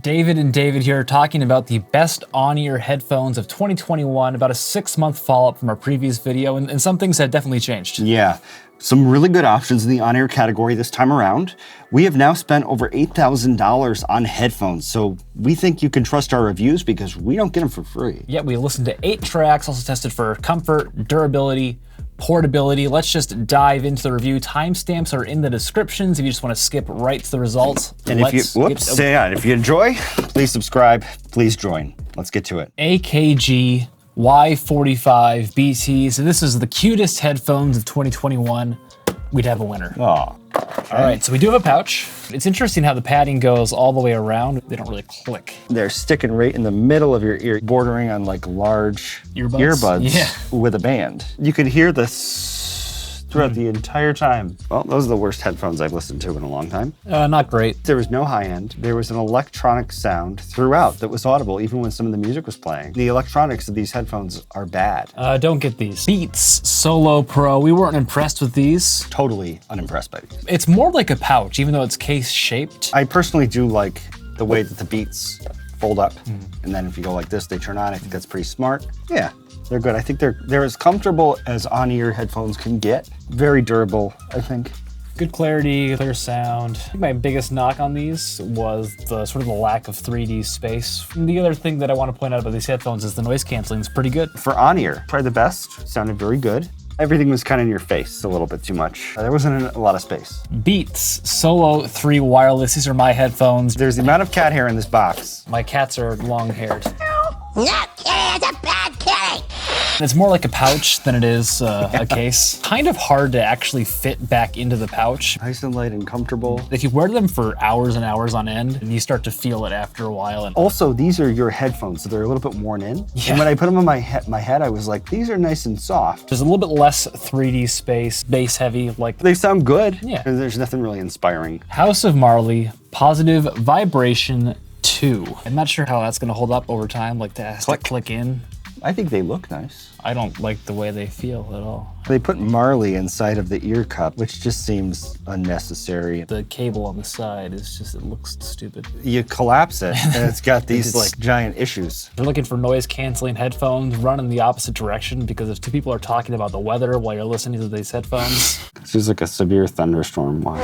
David and David here talking about the best on-ear headphones of 2021, about a 6-month follow-up from our previous video, and some things have definitely changed. Yeah, some really good options in the on-ear category this time around. We have now spent over $8,000 on headphones, so we think you can trust our reviews because we don't get them for free. Yeah, we listened to 8 tracks, also tested for comfort, durability, portability. Let's just dive into the review. Timestamps are in the descriptions if you just want to skip right to the results. And if you enjoy, please subscribe, please join. Let's get to it. AKG Y45 BT. So this is the cutest headphones of 2021. We'd have a winner. Aw. All right, so we do have a pouch. It's interesting how the padding goes all the way around. They don't really click. They're sticking right in the middle of your ear, bordering on like large earbuds yeah, with a band. You could hear this throughout the entire time. Well, those are the worst headphones I've listened to in a long time. Not great. There was no high end. There was an electronic sound throughout that was audible even when some of the music was playing. The electronics of these headphones are bad. Don't get these. Beats Solo Pro. We weren't impressed with these. Totally unimpressed by these. It's more like a pouch, even though it's case shaped. I personally do like the way that the Beats fold up. And then if you go like this, they turn on. I think that's pretty smart. Yeah. They're good. I think they're as comfortable as on-ear headphones can get. Very durable, I think. Good clarity, clear sound. I think my biggest knock on these was the sort of the lack of 3D space. And the other thing that I want to point out about these headphones is the noise canceling is pretty good. For on-ear, probably the best. Sounded very good. Everything was kind of in your face a little bit too much. There wasn't a lot of space. Beats Solo 3 wireless. These are my headphones. There's the amount of cat hair in this box. My cats are long-haired. That kitty is a bad kitty! It's more like a pouch than it is a case. Kind of hard to actually fit back into the pouch. Nice and light and comfortable. If you wear them for hours and hours on end, you start to feel it after a while. And also, these are your headphones, so they're a little bit worn in. Yeah. And when I put them on my head, I was like, these are nice and soft. There's a little bit less 3D space, bass heavy. Like they sound good. Yeah. And there's nothing really inspiring. House of Marley, Positive Vibration 2. I'm not sure how that's gonna hold up over time, like to click in. I think they look nice. I don't like the way they feel at all. They put Marley inside of the ear cup, which just seems unnecessary. The cable on the side is just, it looks stupid. You collapse it, and it's got these like giant issues. If you're looking for noise canceling headphones, run in the opposite direction, because if two people are talking about the weather while you're listening to these headphones. This is like a severe thunderstorm watch.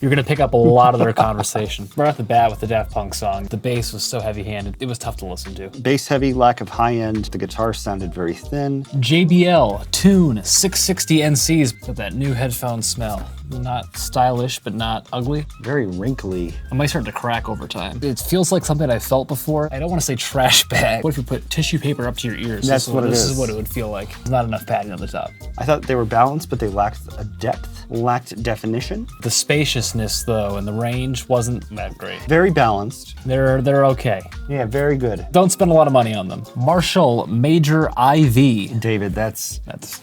You're gonna pick up a lot of their conversation. Right off the bat with the Daft Punk song, the bass was so heavy-handed, it was tough to listen to. Bass heavy, lack of high end. The guitar sounded very thin. JBL Tune660NC's got that new headphone smell. Not stylish, but not ugly. Very wrinkly. It might start to crack over time. It feels like something I felt before. I don't want to say trash bag. What if you put tissue paper up to your ears? That's what it is. This is what it would feel like. There's not enough padding on the top. I thought they were balanced, but they lacked a depth, lacked definition. The spaciousness, though, and the range wasn't that great. Very balanced. They're okay. Yeah, very good. Don't spend a lot of money on them. Marshall Major IV. David, that's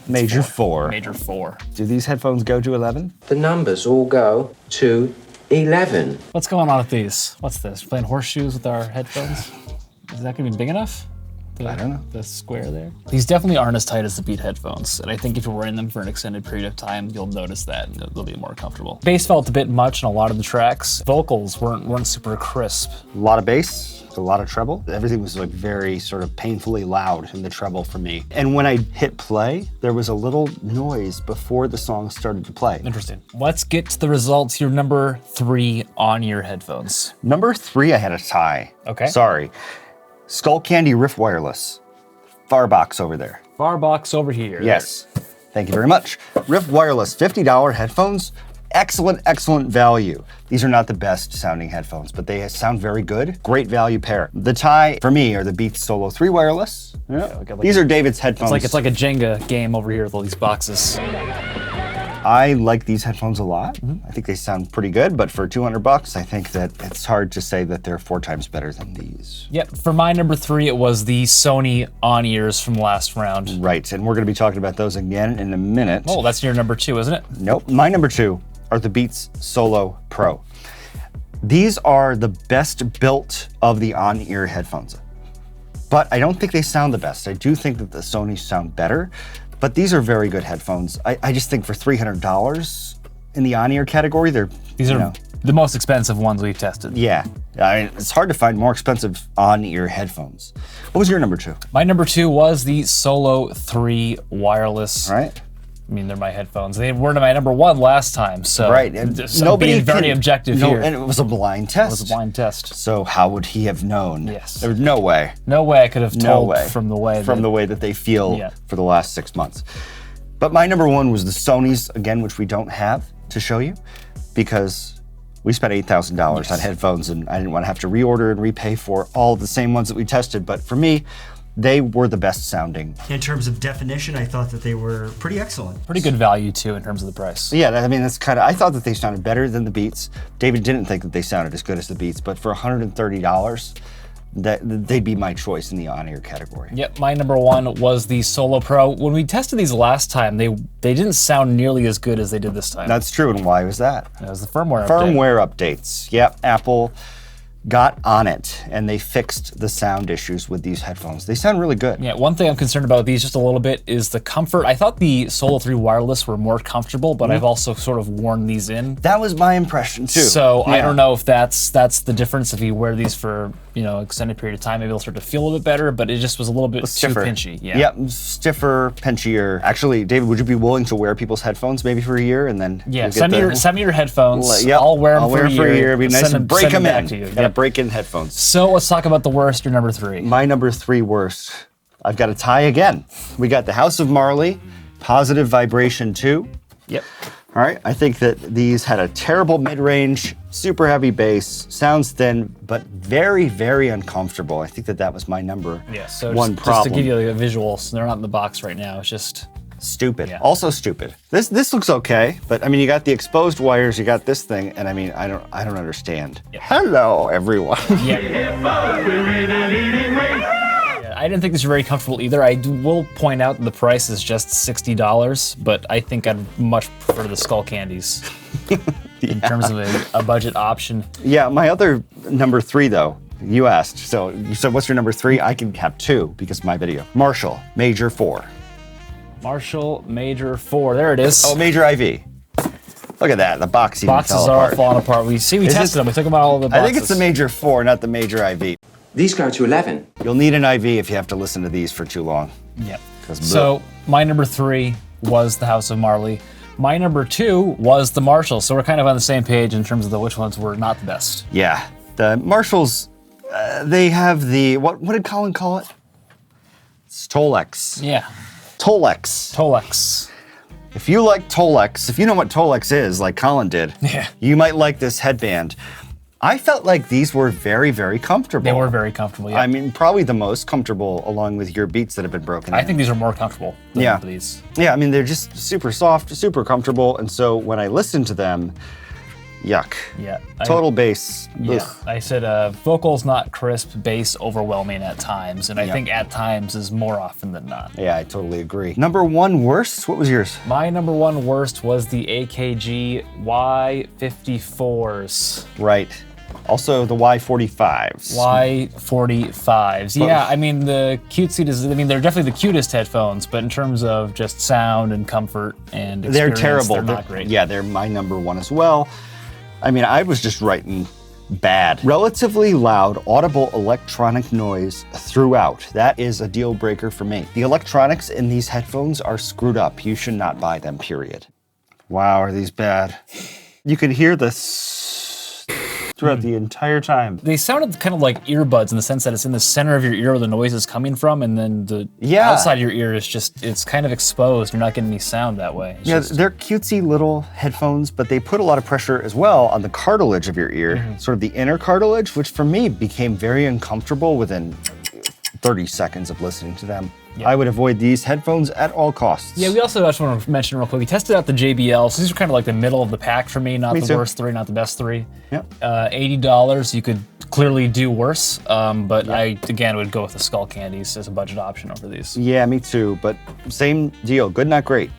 Major 4. Major 4. Do these headphones go to 11? The numbers all go to 11. What's going on with these? What's this? Playing horseshoes with our headphones? Is that gonna be big enough? I don't know. The square there? These definitely aren't as tight as the Beat headphones, and I think if you're wearing them for an extended period of time, you'll notice that and they'll be more comfortable. Bass felt a bit much in a lot of the tracks. Vocals weren't super crisp. A lot of bass, a lot of treble. Everything was like very sort of painfully loud in the treble for me. And when I hit play, there was a little noise before the song started to play. Interesting. Let's get to the results. Your number 3 on-ear headphones. Number 3, I had a tie. Okay. Sorry. Skullcandy Riff Wireless. Far box over there. Far box over here. Yes. Thank you very much. Riff Wireless, $50 headphones. Excellent, excellent value. These are not the best sounding headphones, but they sound very good. Great value pair. The tie for me are the Beats Solo 3 wireless. Yeah. These are David's headphones. It's like a Jenga game over here with all these boxes. I like these headphones a lot. I think they sound pretty good, but for $200, I think that it's hard to say that they're 4 times better than these. Yep, for my number 3, it was the Sony on-ears from last round. Right, and we're gonna be talking about those again in a minute. Oh, that's your number 2, isn't it? Nope, my number 2 are the Beats Solo Pro. These are the best built of the on-ear headphones, but I don't think they sound the best. I do think that the Sony sound better, but these are very good headphones. I just think for $300 in the on-ear category, these are the most expensive ones we've tested. Yeah, I mean, it's hard to find more expensive on-ear headphones. What was your number 2? My number 2 was the Solo 3 wireless. All right. I mean, they're my headphones. They were my number 1 last time, so right. And nobody being very objective here. And it was a blind test. It was a blind test. So how would he have known? Yes. There was no way. No way I could have told way. from the way that they feel for the last 6 months. But my number 1 was the Sony's, again, which we don't have to show you because we spent $8,000 on headphones and I didn't want to have to reorder and repay for all the same ones that we tested. But for me, they were the best sounding. In terms of definition, I thought that they were pretty excellent. Pretty good value too in terms of the price. Yeah, I mean, that's kind of, I thought that they sounded better than the Beats. David didn't think that they sounded as good as the Beats, but for $130, they'd be my choice in the on-ear category. Yep, my number 1 was the Solo Pro. When we tested these last time, they didn't sound nearly as good as they did this time. That's true, and why was that? That was the firmware update. Firmware updates. Yep, Apple got on it and they fixed the sound issues with these headphones. They sound really good. Yeah, one thing I'm concerned about these just a little bit is the comfort. I thought the Solo 3 wireless were more comfortable, but I've also sort of worn these in. That was my impression too. So I don't know if that's the difference. If you wear these for extended period of time, maybe they'll start to feel a little bit better, but it just was a little bit stiffer. too pinchy. Yeah. Yep, stiffer, pinchier. Actually, David, would you be willing to wear people's headphones maybe for a year and then send me your headphones. Yep, I'll wear them for a year. Be nice and break them in. To you. Gotta break in headphones. So let's talk about the worst, your number 3. My number 3 worst. I've got a tie again. We got the House of Marley, Positive Vibration 2. Yep. All right, I think that these had a terrible mid-range, super heavy bass, sounds thin, but very, very uncomfortable. I think that was my number 1 problem. Just to give you a visual, so they're not in the box right now, it's just... Stupid. Yeah. Also stupid. This looks okay, but I mean, you got the exposed wires, you got this thing, and I mean, I don't understand. Yeah. Hello, everyone. Yeah. I didn't think these were very comfortable either. I will point out the price is just $60, but I think I'd much prefer the Skullcandies in terms of a budget option. Yeah, my other number 3 though, you asked. So you said, what's your number 3? I can have 2 because of my video. Marshall, Major 4. Marshall Major 4, there it is. Oh, Major IV. Look at that, the box even Boxes fell are apart. all falling apart. We tested them, we took them out all of the boxes. I think it's the Major 4, not the Major IV. These go to 11. You'll need an IV if you have to listen to these for too long. Yep. So my number 3 was the House of Marley. My number 2 was the Marshall, so we're kind of on the same page in terms of which ones were not the best. Yeah, the Marshalls, they have the, what did Colin call it? It's Tolex. Yeah. Tolex. Tolex. If you like Tolex, if you know what Tolex is, like Colin did, you might like this headband. I felt like these were very, very comfortable. They were very comfortable, yeah. I mean, probably the most comfortable along with your Beats that have been broken in. I think these are more comfortable than these. Yeah, I mean, they're just super soft, super comfortable, and so when I listen to them, yuck. Yeah. Total bass. Yeah. Ugh. I said vocals not crisp, bass overwhelming at times, and I think at times is more often than not. Yeah, I totally agree. Number 1 worst, what was yours? My number 1 worst was the AKG Y54s. Right. Also the Y45s. Y45s. Yeah, I mean, the cutesy, they're definitely the cutest headphones, but in terms of just sound and comfort and experience, they're terrible. They're not great. Yeah, they're my number 1 as well. I mean, I was just writing bad. Relatively loud, audible electronic noise throughout. That is a deal breaker for me. The electronics in these headphones are screwed up. You should not buy them, period. Wow, are these bad? You can hear this throughout the entire time. They sounded kind of like earbuds in the sense that it's in the center of your ear where the noise is coming from, and then the outside of your ear is just, it's kind of exposed. You're not getting any sound that way. They're cutesy little headphones, but they put a lot of pressure as well on the cartilage of your ear, sort of the inner cartilage, which for me became very uncomfortable within 30 seconds of listening to them. Yep. I would avoid these headphones at all costs. Yeah, we also just want to mention real quick, we tested out the JBL, so these are kind of like the middle of the pack for me, not the worst 3, not the best 3. Yep. $80, you could clearly do worse, but I, again, would go with the Skullcandies as a budget option over these. Yeah, me too, but same deal, good, not great.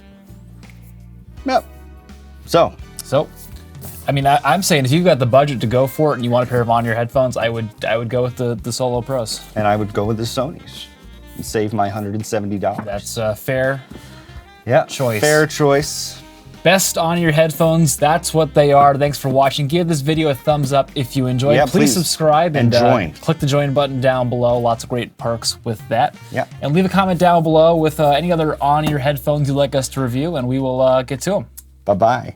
Yep. So, I mean, I'm saying if you've got the budget to go for it and you want a pair of on-ear headphones, I would go with the Solo Pros. And I would go with the Sonys and save my $170. That's a fair choice. choice. Fair choice. Best on-ear headphones, that's what they are. Thanks for watching. Give this video a thumbs up if you enjoyed. Yeah, please subscribe and join. Click the join button down below. Lots of great perks with that. Yeah. And leave a comment down below with any other on-ear headphones you'd like us to review, and we will get to them. Bye-bye.